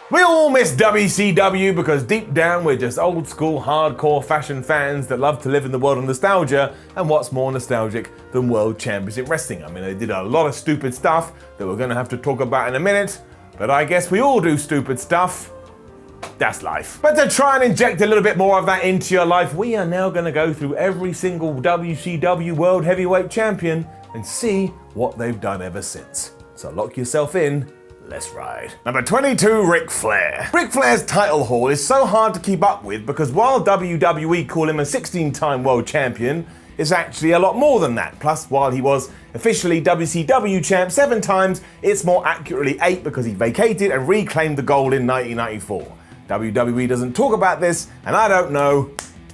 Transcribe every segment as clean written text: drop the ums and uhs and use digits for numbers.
We all miss WCW because deep down we're just old school hardcore fashion fans that love to live in the world of nostalgia, and what's more nostalgic than World Championship Wrestling? I mean, they did a lot of stupid stuff that we're going to have to talk about in a minute, but I guess we all do stupid stuff. That's life. But to try and inject a little bit more of that into your life, we are now going to go through every single WCW World Heavyweight Champion and see what they've done ever since. So lock yourself in. Let's ride. Number 22, Ric Flair. Ric Flair's title haul is so hard to keep up with because while WWE call him a 16-time world champion, it's actually a lot more than that. Plus, while he was officially WCW champ 7 times, it's more accurately 8 because he vacated and reclaimed the gold in 1994. WWE doesn't talk about this, and I don't know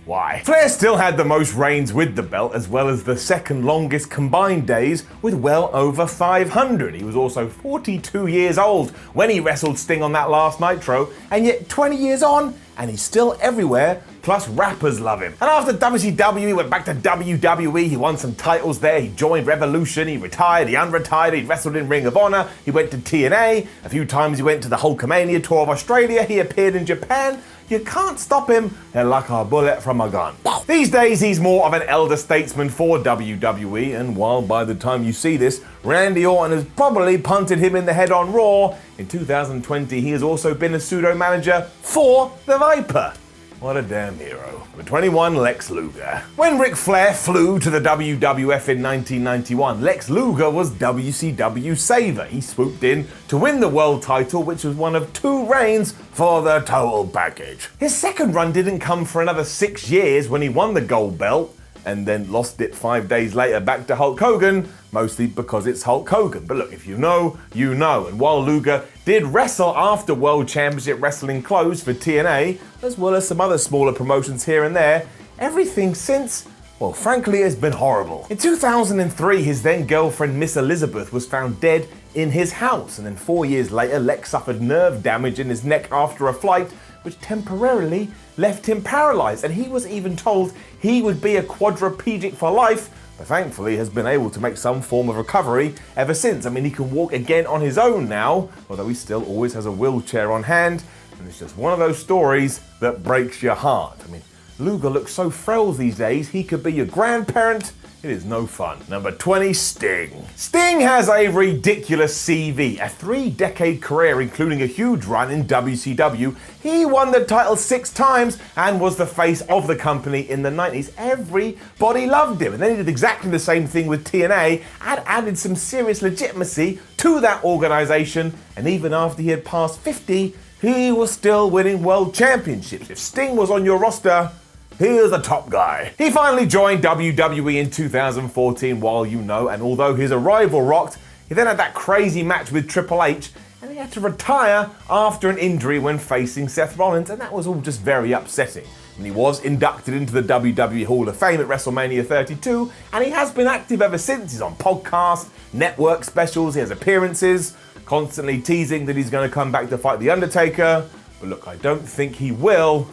why. Flair still had the most reigns with the belt, as well as the second longest combined days with well over 500. He was also 42 years old when he wrestled Sting on that last Nitro, and yet 20 years on, and he's still everywhere, plus rappers love him. And after WCW, he went back to WWE, he won some titles there, he joined Revolution, he retired, he unretired, he wrestled in Ring of Honor, he went to TNA, a few times he went to the Hulkamania tour of Australia, he appeared in Japan. You can't stop him, they're like a bullet from a gun. These days, he's more of an elder statesman for WWE, and while by the time you see this, Randy Orton has probably punted him in the head on Raw, in 2020 he has also been a pseudo-manager for the Viper. What a damn hero. Number 21, Lex Luger. When Ric Flair flew to the WWF in 1991, Lex Luger was WCW Saver. He swooped in to win the world title, which was one of 2 reigns for the total package. His second run didn't come for another 6 years when he won the gold belt, and then lost it 5 days later back to Hulk Hogan, mostly because it's Hulk Hogan. But look, if you know, you know. And while Luger did wrestle after World Championship Wrestling closed for TNA, as well as some other smaller promotions here and there, everything since, well, frankly, has been horrible. In 2003, his then girlfriend Miss Elizabeth was found dead in his house, and then 4 years later, Lex suffered nerve damage in his neck after a flight, which temporarily left him paralyzed, and he was even told he would be a quadriplegic for life, but thankfully has been able to make some form of recovery ever since. I mean, he can walk again on his own now, although he still always has a wheelchair on hand, and it's just one of those stories that breaks your heart. I mean, Luger looks so frail these days, he could be your grandparent. It is no fun. Number 20, Sting. Sting has a ridiculous CV, a 3-decade career including a huge run in WCW. He won the title 6 times and was the face of the company in the 90s. Everybody loved him. And then he did exactly the same thing with TNA and added some serious legitimacy to that organization. And even after he had passed 50, he was still winning world championships. If Sting was on your roster, here's the top guy. He finally joined WWE in 2014, while you know, and although his arrival rocked, he then had that crazy match with Triple H, and he had to retire after an injury when facing Seth Rollins, and that was all just very upsetting. And he was inducted into the WWE Hall of Fame at WrestleMania 32, and he has been active ever since. He's on podcasts, network specials, he has appearances, constantly teasing that he's going to come back to fight The Undertaker, but look, I don't think he will,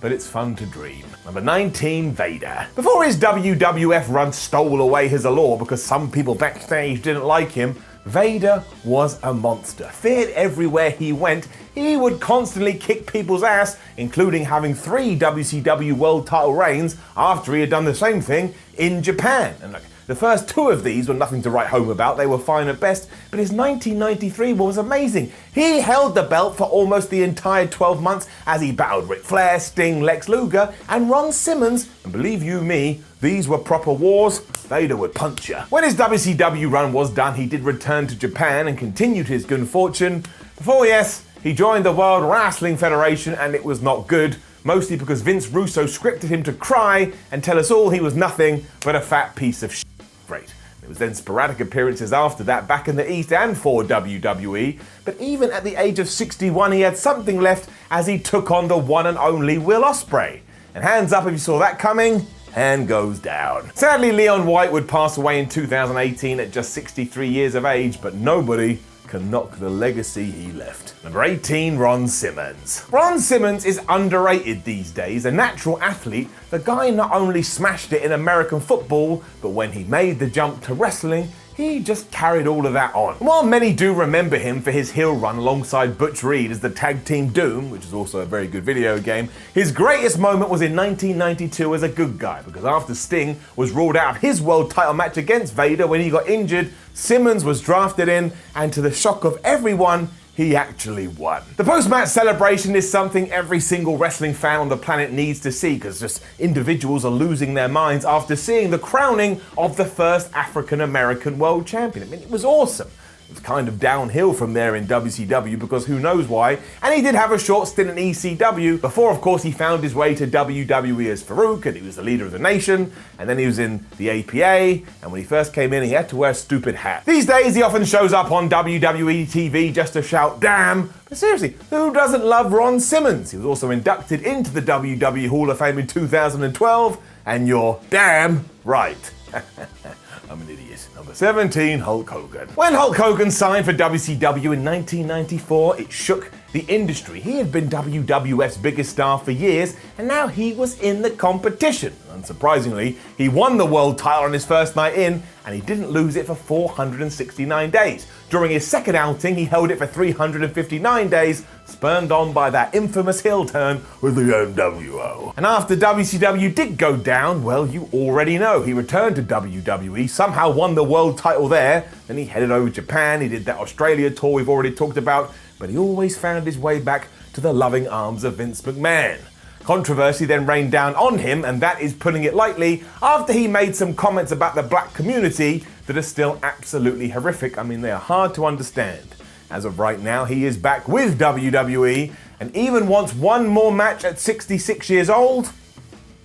but it's fun to dream. Number 19, Vader. Before his WWF run stole away his allure because some people backstage didn't like him, Vader was a monster. Feared everywhere he went, he would constantly kick people's ass, including having 3 WCW world title reigns after he had done the same thing in Japan. And look, the first 2 of these were nothing to write home about, they were fine at best, but his 1993 one was amazing. He held the belt for almost the entire 12 months as he battled Ric Flair, Sting, Lex Luger, and Ron Simmons, and believe you me, these were proper wars. Vader would punch you. When his WCW run was done, he did return to Japan and continued his good fortune. Before, yes, he joined the World Wrestling Federation, and it was not good. Mostly because Vince Russo scripted him to cry and tell us all he was nothing but a fat piece of shit. Great. There was then sporadic appearances after that back in the East and for WWE, but even at the age of 61 he had something left as he took on the one and only Will Ospreay. And hands up if you saw that coming, hand goes down. Sadly, Leon White would pass away in 2018 at just 63 years of age, but nobody can knock the legacy he left. Number 18, Ron Simmons. Ron Simmons is underrated these days. A natural athlete, the guy not only smashed it in American football, but when he made the jump to wrestling, he just carried all of that on. And while many do remember him for his heel run alongside Butch Reed as the Tag Team Doom, which is also a very good video game, his greatest moment was in 1992 as a good guy, because after Sting was ruled out of his world title match against Vader when he got injured, Simmons was drafted in, and to the shock of everyone, he actually won. The post-match celebration is something every single wrestling fan on the planet needs to see, because just individuals are losing their minds after seeing the crowning of the first African-American world champion. I mean, it was awesome. It was kind of downhill from there in WCW because who knows why, and he did have a short stint in ECW before, of course, he found his way to WWE as Farouk, and he was the leader of the nation, and then he was in the APA, and when he first came in, he had to wear a stupid hat. These days, he often shows up on WWE TV just to shout, "Damn!" But seriously, who doesn't love Ron Simmons? He was also inducted into the WWE Hall of Fame in 2012, and you're damn right. I'm an idiot. Number 17, Hulk Hogan. When Hulk Hogan signed for WCW in 1994, it shook the industry. He had been WWF's biggest star for years, and now he was in the competition. Unsurprisingly, he won the world title on his first night in, and he didn't lose it for 469 days. During his second outing, he held it for 359 days, spurned on by that infamous heel turn with the NWO. And after WCW did go down, well, you already know, he returned to WWE, somehow won the world title there, then he headed over to Japan, he did that Australia tour we've already talked about, but he always found his way back to the loving arms of Vince McMahon. Controversy then rained down on him, and that is putting it lightly, after he made some comments about the black community that are still absolutely horrific. I mean, they are hard to understand. As of right now, he is back with WWE, and even wants one more match at 66 years old.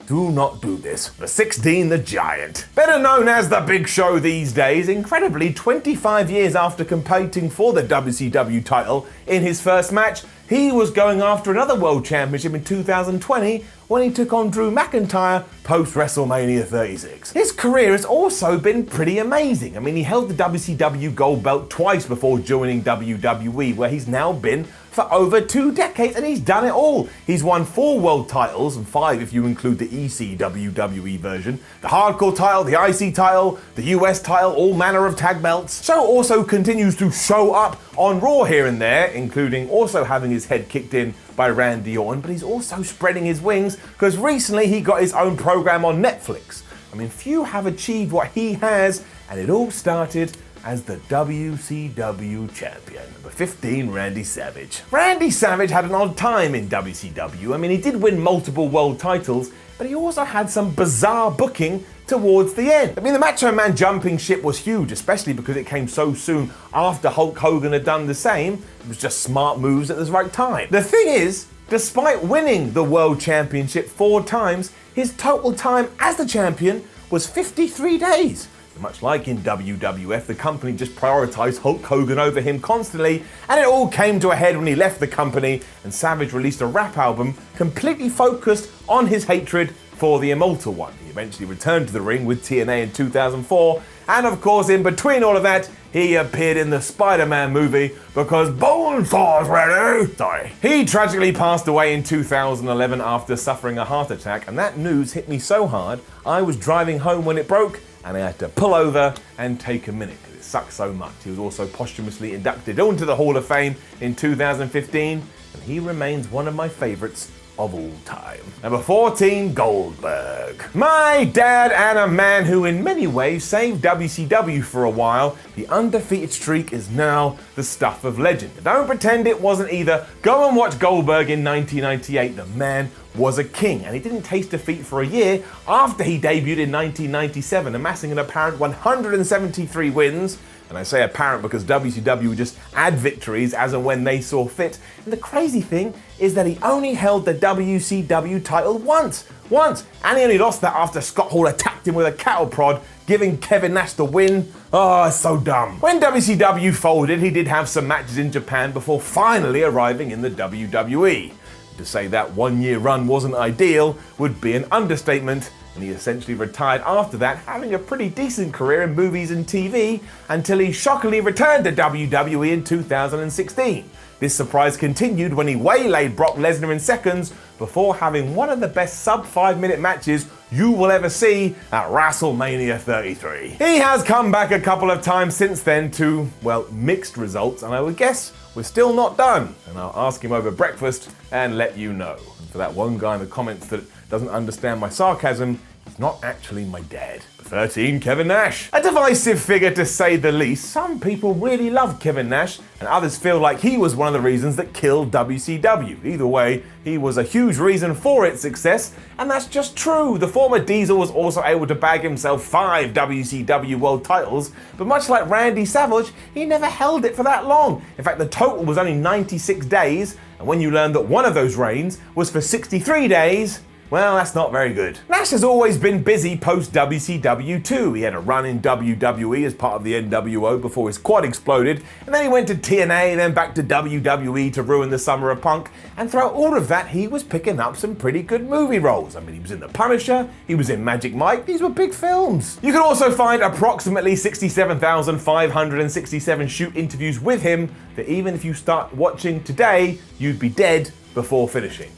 Do not do this. The 16, the Giant. Better known as the Big Show these days, incredibly 25 years after competing for the WCW title in his first match, he was going after another world championship in 2020 when he took on Drew McIntyre post WrestleMania 36. His career has also been pretty amazing. I mean, he held the WCW gold belt twice before joining WWE, where he's now been for over 2 decades, and he's done it all. He's won 4 world titles, and 5 if you include the ECWWE version, the hardcore title, the IC title, the US title, all manner of tag belts. Show also continues to show up on Raw here and there, including also having his head kicked in by Randy Orton, but he's also spreading his wings because recently he got his own program on Netflix. I mean, few have achieved what he has, and it all started as the WCW champion. Number 15, Randy Savage. Randy Savage had an odd time in WCW. I mean, he did win multiple world titles, but he also had some bizarre booking towards the end. I mean, the Macho Man jumping ship was huge, especially because it came so soon after Hulk Hogan had done the same. It was just smart moves at the right time. The thing is, despite winning the World Championship 4 times, his total time as the champion was 53 days. Much like in WWF, the company just prioritized Hulk Hogan over him constantly, and it all came to a head when he left the company and Savage released a rap album completely focused on his hatred for the Immortal One. He eventually returned to the ring with TNA in 2004, and of course in between all of that, he appeared in the Spider-Man movie because Bonesaw's ready. He tragically passed away in 2011 after suffering a heart attack, and that news hit me so hard, I was driving home when it broke, and I had to pull over and take a minute because it sucked so much. He was also posthumously inducted into the Hall of Fame in 2015, and he remains one of my favorites of all time. Number 14, Goldberg. My dad and a man who in many ways saved WCW for a while, the undefeated streak is now the stuff of legend. Don't pretend it wasn't either. Go and watch Goldberg in 1998. The man was a king, and he didn't taste defeat for a year after he debuted in 1997, amassing an apparent 173 wins. And I say apparent because WCW would just add victories as and when they saw fit. And the crazy thing is that he only held the WCW title once, and he only lost that after Scott Hall attacked him with a cattle prod, giving Kevin Nash the win. Oh, it's so dumb. When WCW folded, he did have some matches in Japan before finally arriving in the WWE. To say that 1-year run wasn't ideal would be an understatement, and he essentially retired after that, having a pretty decent career in movies and TV until he shockingly returned to WWE in 2016. This surprise continued when he waylaid Brock Lesnar in seconds before having one of the best sub-5-minute matches you will ever see at WrestleMania 33. He has come back a couple of times since then to, well, mixed results, and I would guess we're still not done. And I'll ask him over breakfast and let you know. And for that one guy in the comments that doesn't understand my sarcasm, he's not actually my dad. 13, Kevin Nash. A divisive figure to say the least. Some people really love Kevin Nash, and others feel like he was one of the reasons that killed WCW. Either way, he was a huge reason for its success, and that's just true. The former Diesel was also able to bag himself 5 WCW world titles, but much like Randy Savage, he never held it for that long. In fact, the total was only 96 days, and when you learn that one of those reigns was for 63 days, well, that's not very good. Nash has always been busy post-WCW too. He had a run in WWE as part of the NWO before his quad exploded, and then he went to TNA, then back to WWE to ruin the Summer of Punk, and throughout all of that, he was picking up some pretty good movie roles. I mean, he was in The Punisher, he was in Magic Mike, these were big films. You can also find approximately 67,567 shoot interviews with him that even if you start watching today, you'd be dead before finishing.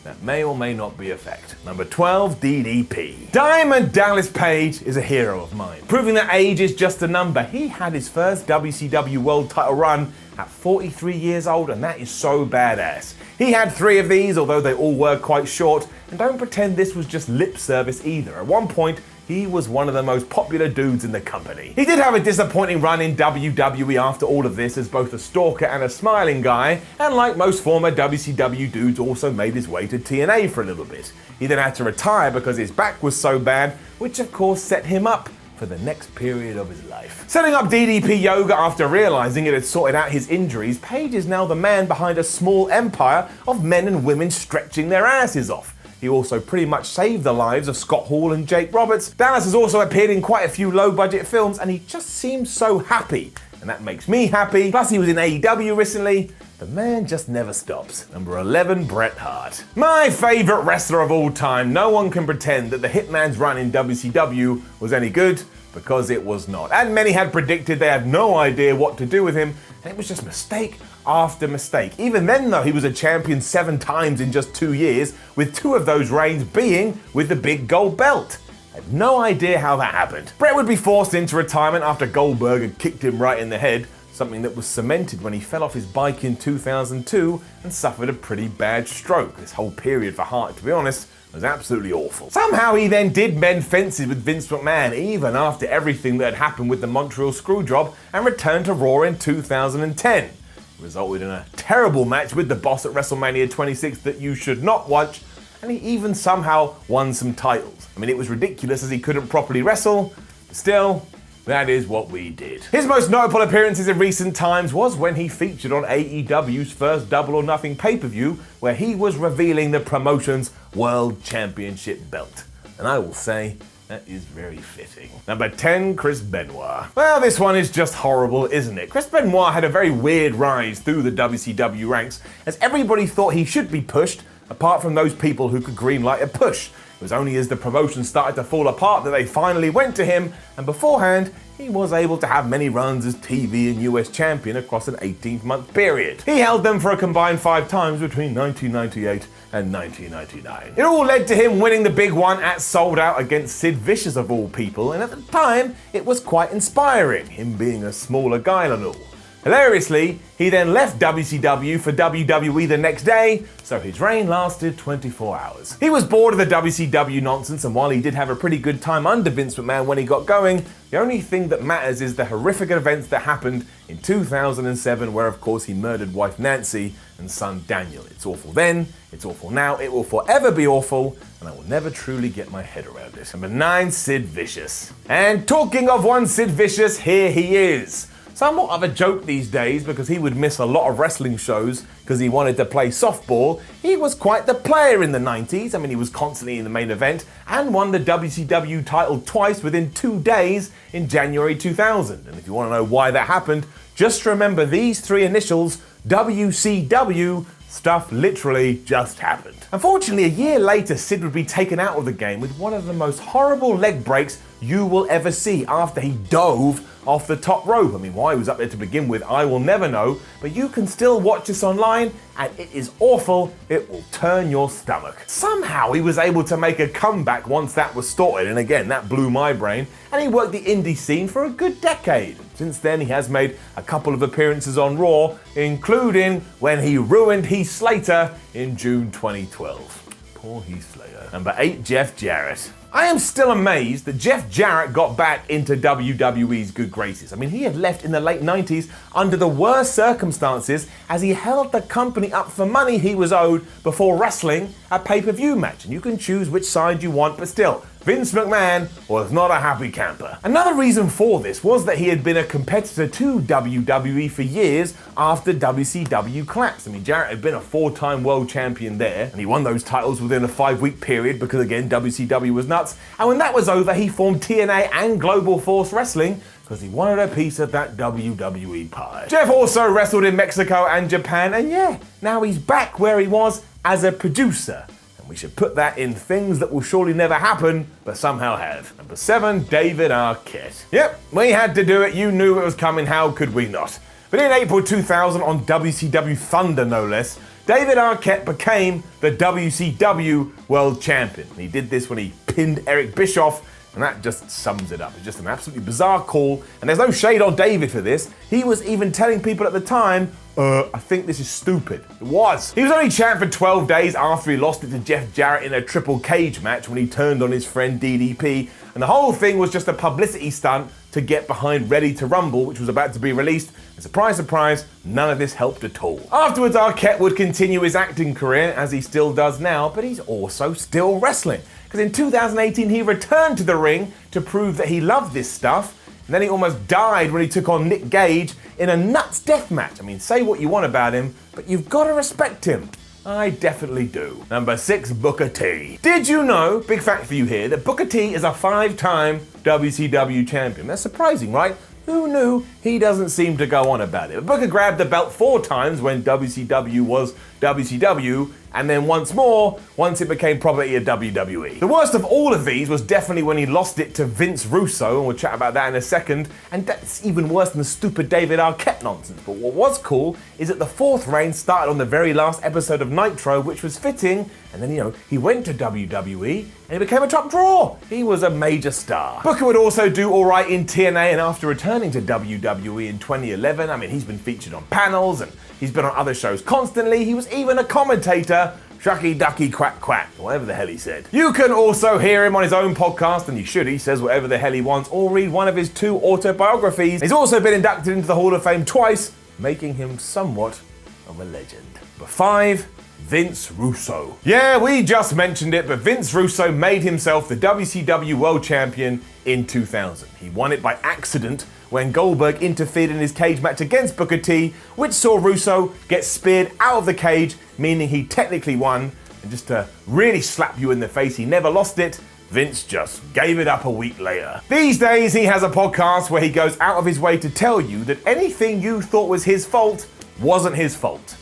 That may or may not be a fact. Number 12, DDP. Diamond Dallas Page is a hero of mine, proving that age is just a number. He had his first WCW World Title run at 43 years old, and that is so badass. He had 3 of these, although they all were quite short, and don't pretend this was just lip service either. At one point, he was one of the most popular dudes in the company. He did have a disappointing run in WWE after all of this as both a stalker and a smiling guy, and like most former WCW dudes, also made his way to TNA for a little bit. He then had to retire because his back was so bad, which of course set him up for the next period of his life. Setting up DDP Yoga after realizing it had sorted out his injuries, Page is now the man behind a small empire of men and women stretching their asses off. He also pretty much saved the lives of Scott Hall and Jake Roberts. Dallas has also appeared in quite a few low-budget films, and he just seems so happy. And that makes me happy. Plus, he was in AEW recently. The man just never stops. Number 11, Bret Hart. My favorite wrestler of all time. No one can pretend that the Hitman's run in WCW was any good, because it was not. And many had predicted they had no idea what to do with him, and it was just mistake after mistake. Even then though, he was a champion 7 times in just 2 years, with 2 of those reigns being with the big gold belt. I have no idea how that happened. Bret would be forced into retirement after Goldberg had kicked him right in the head, something that was cemented when he fell off his bike in 2002 and suffered a pretty bad stroke. This whole period for Hart, to be honest, was absolutely awful. Somehow he then did mend fences with Vince McMahon, even after everything that had happened with the Montreal Screwjob, and returned to Raw in 2010. It resulted in a terrible match with the Boss at WrestleMania 26 that you should not watch, and he even somehow won some titles. I mean, it was ridiculous as he couldn't properly wrestle, but still, that is what we did. His most notable appearances in recent times was when he featured on AEW's first Double or Nothing pay-per-view, where he was revealing the promotion's World Championship belt. And I will say, that is very fitting. Number 10, Chris Benoit. Well, this one is just horrible, isn't it? Chris Benoit had a very weird rise through the WCW ranks, as everybody thought he should be pushed, apart from those people who could greenlight a push. It was only as the promotion started to fall apart that they finally went to him, and beforehand, he was able to have many runs as TV and US champion across an 18-month period. He held them for a combined 5 times between 1998 and 1999. It all led to him winning the big one at Sold Out against Sid Vicious of all people, and at the time, it was quite inspiring, him being a smaller guy and all. Hilariously, he then left WCW for WWE the next day, so his reign lasted 24 hours. He was bored of the WCW nonsense, and while he did have a pretty good time under Vince McMahon when he got going, the only thing that matters is the horrific events that happened in 2007, where of course he murdered wife Nancy and son Daniel. It's awful then, it's awful now, it will forever be awful, and I will never truly get my head around it. Number 9, Sid Vicious. And talking of one Sid Vicious, here he is. Somewhat of a joke these days because he would miss a lot of wrestling shows because he wanted to play softball. He was quite the player in the 90s. I mean, he was constantly in the main event and won the WCW title twice within 2 days in January 2000. And if you want to know why that happened, just remember these 3 initials, WCW. Stuff literally just happened. Unfortunately, a year later, Sid would be taken out of the game with one of the most horrible leg breaks you will ever see after he dove off the top rope. I mean, why he was up there to begin with, I will never know, but you can still watch this online, and it is awful. It will turn your stomach. Somehow he was able to make a comeback once that was sorted, and again, that blew my brain, and he worked the indie scene for a good decade. Since then, he has made a couple of appearances on Raw, including when he ruined Heath Slater in June 2012. Poor Heath Slater. Number 8, Jeff Jarrett. I am still amazed that Jeff Jarrett got back into WWE's good graces. I mean, he had left in the late 90s under the worst circumstances as he held the company up for money he was owed before wrestling a pay-per-view match. And you can choose which side you want, but still, Vince McMahon was not a happy camper. Another reason for this was that he had been a competitor to WWE for years after WCW collapsed. I mean, Jarrett had been a 4-time world champion there, and he won those titles within a 5-week period because, again, WCW was nuts. And when that was over, he formed TNA and Global Force Wrestling because he wanted a piece of that WWE pie. Jeff also wrestled in Mexico and Japan, and yeah, now he's back where he was as a producer. We should put that in things that will surely never happen, but somehow have. Number 7, David Arquette. Yep, we had to do it. You knew it was coming. How could we not? But in April 2000, on WCW Thunder no less, David Arquette became the WCW World Champion. And he did this when he pinned Eric Bischoff, and that just sums it up. It's just an absolutely bizarre call, and there's no shade on David for this. He was even telling people at the time, I think this is stupid. It was. He was only champ for 12 days after he lost it to Jeff Jarrett in a triple cage match when he turned on his friend DDP, and the whole thing was just a publicity stunt to get behind Ready to Rumble, which was about to be released, and surprise, surprise, none of this helped at all. Afterwards, Arquette would continue his acting career, as he still does now, but he's also still wrestling. Because in 2018, he returned to the ring to prove that he loved this stuff, and then he almost died when he took on Nick Gage in a nuts death match. I mean, say what you want about him, but you've got to respect him. I definitely do. Number 6, Booker T. Did you know, big fact for you here, that Booker T is a 5-time WCW champion? That's surprising, right? Who knew? He doesn't seem to go on about it. But Booker grabbed the belt 4 times when WCW was WCW, and then once more, once it became property of WWE. The worst of all of these was definitely when he lost it to Vince Russo, and we'll chat about that in a second, and that's even worse than the stupid David Arquette nonsense. But what was cool is that the 4th reign started on the very last episode of Nitro, which was fitting, and then, he went to WWE, and he became a top draw. He was a major star. Booker would also do alright in TNA, and after returning to WWE in 2011, I mean, he's been featured on panels, and he's been on other shows constantly. He was even a commentator, shucky ducky quack quack, whatever the hell he said. You can also hear him on his own podcast, and you should, he says whatever the hell he wants, or read one of his 2 autobiographies. He's also been inducted into the Hall of Fame twice, making him somewhat of a legend. Number 5, Vince Russo. Yeah, we just mentioned it, but Vince Russo made himself the WCW World Champion in 2000. He won it by accident when Goldberg interfered in his cage match against Booker T, which saw Russo get speared out of the cage, meaning he technically won. And just to really slap you in the face, he never lost it. Vince just gave it up a week later. These days, he has a podcast where he goes out of his way to tell you that anything you thought was his fault wasn't his fault.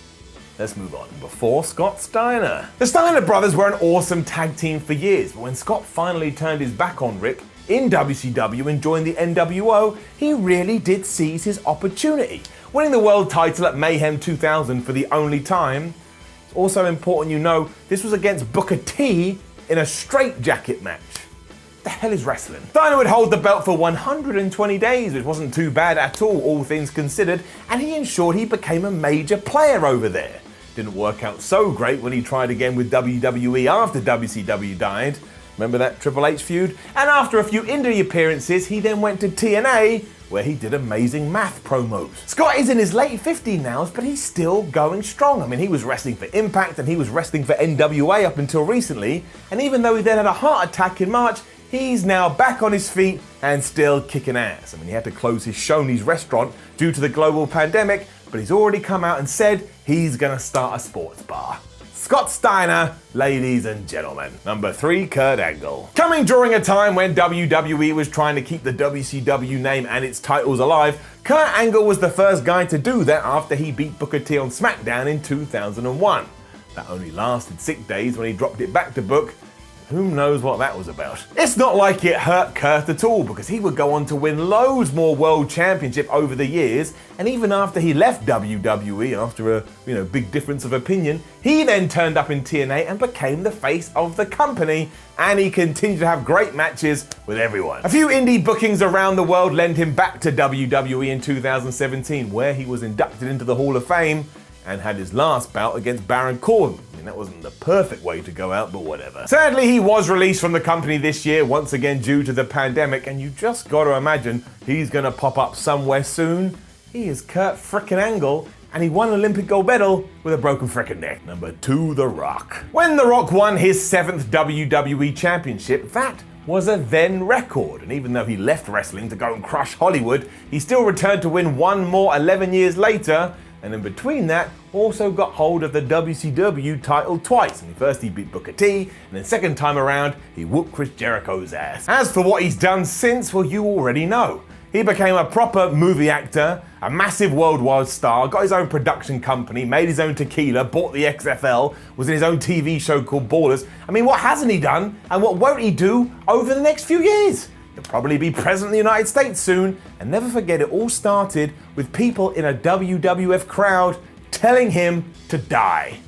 Let's move on. Before Scott Steiner. The Steiner brothers were an awesome tag team for years, but when Scott finally turned his back on Rick in WCW and joined the NWO, he really did seize his opportunity, winning the world title at Mayhem 2000 for the only time. It's also important you know this was against Booker T in a straitjacket match. What the hell is wrestling? Steiner would hold the belt for 120 days, which wasn't too bad at all things considered, and he ensured he became a major player over there. Didn't work out so great when he tried again with WWE after WCW died. Remember that Triple H feud? And after a few indie appearances, he then went to TNA, where he did amazing math promos. Scott is in his late 50s now, but he's still going strong. I mean, he was wrestling for Impact and he was wrestling for NWA up until recently, and even though he then had a heart attack in March, he's now back on his feet and still kicking ass. I mean, he had to close his Shoney's restaurant due to the global pandemic, but he's already come out and said he's gonna start a sports bar. Scott Steiner, ladies and gentlemen. Number 3, Kurt Angle. Coming during a time when WWE was trying to keep the WCW name and its titles alive, Kurt Angle was the first guy to do that after he beat Booker T on SmackDown in 2001. That only lasted 6 days when he dropped it back to Book. Who knows what that was about? It's not like it hurt Kurt at all, because he would go on to win loads more world championship over the years, and even after he left WWE after a big difference of opinion, he then turned up in TNA and became the face of the company, and he continued to have great matches with everyone. A few indie bookings around the world led him back to WWE in 2017, where he was inducted into the Hall of Fame and had his last bout against Baron Corbin. I mean, that wasn't the perfect way to go out, but whatever. Sadly, he was released from the company this year, once again due to the pandemic, and you just gotta imagine he's gonna pop up somewhere soon. He is Kurt frickin' Angle, and he won an Olympic gold medal with a broken frickin' neck. Number 2, The Rock. When The Rock won his 7th WWE Championship, that was a then record, and even though he left wrestling to go and crush Hollywood, he still returned to win one more 11 years later, and in between that, also got hold of the WCW title twice. And first he beat Booker T, and then second time around, he whooped Chris Jericho's ass. As for what he's done since, well, you already know. He became a proper movie actor, a massive worldwide star, got his own production company, made his own tequila, bought the XFL, was in his own TV show called Ballers. I mean, what hasn't he done, and what won't he do over the next few years? He'll probably be president of the United States soon, and never forget it all started with people in a WWF crowd telling him to die.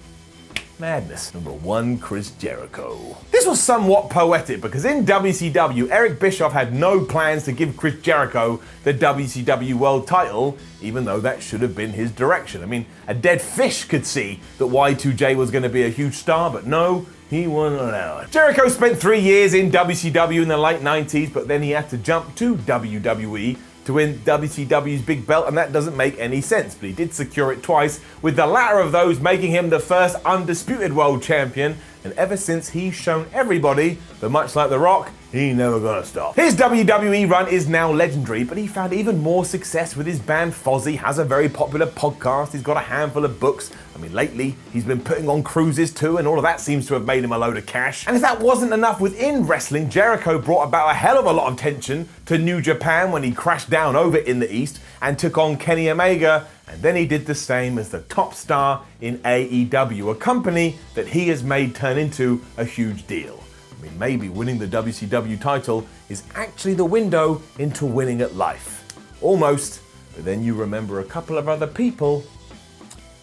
Madness. Number 1, Chris Jericho. This was somewhat poetic because in WCW, Eric Bischoff had no plans to give Chris Jericho the WCW World title, even though that should have been his direction. I mean, a dead fish could see that Y2J was going to be a huge star, but no, he wasn't allowed. Jericho spent 3 years in WCW in the late 90s, but then he had to jump to WWE to win WCW's big belt, and that doesn't make any sense, but he did secure it twice, with the latter of those making him the first undisputed world champion, and ever since he's shown everybody that much like The Rock, he never gonna stop. His WWE run is now legendary, but he found even more success with his band Fozzy, has a very popular podcast, he's got a handful of books. I mean, lately, he's been putting on cruises too, and all of that seems to have made him a load of cash. And if that wasn't enough within wrestling, Jericho brought about a hell of a lot of tension to New Japan when he crashed down over in the East and took on Kenny Omega, and then he did the same as the top star in AEW, a company that he has made turn into a huge deal. I mean, maybe winning the WCW title is actually the window into winning at life. Almost, but then you remember a couple of other people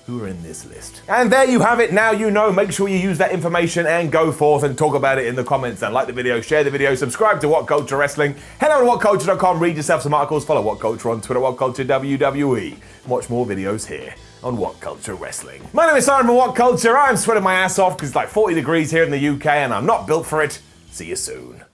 who are in this list. And there you have it, now you know. Make sure you use that information and go forth and talk about it in the comments. And like the video, share the video, subscribe to What Culture Wrestling, head over to whatculture.com, read yourself some articles, follow What Culture on Twitter, What Culture WWE, watch more videos here on What Culture Wrestling. My name is Simon from What Culture. I'm sweating my ass off because it's like 40 degrees here in the UK and I'm not built for it. See you soon.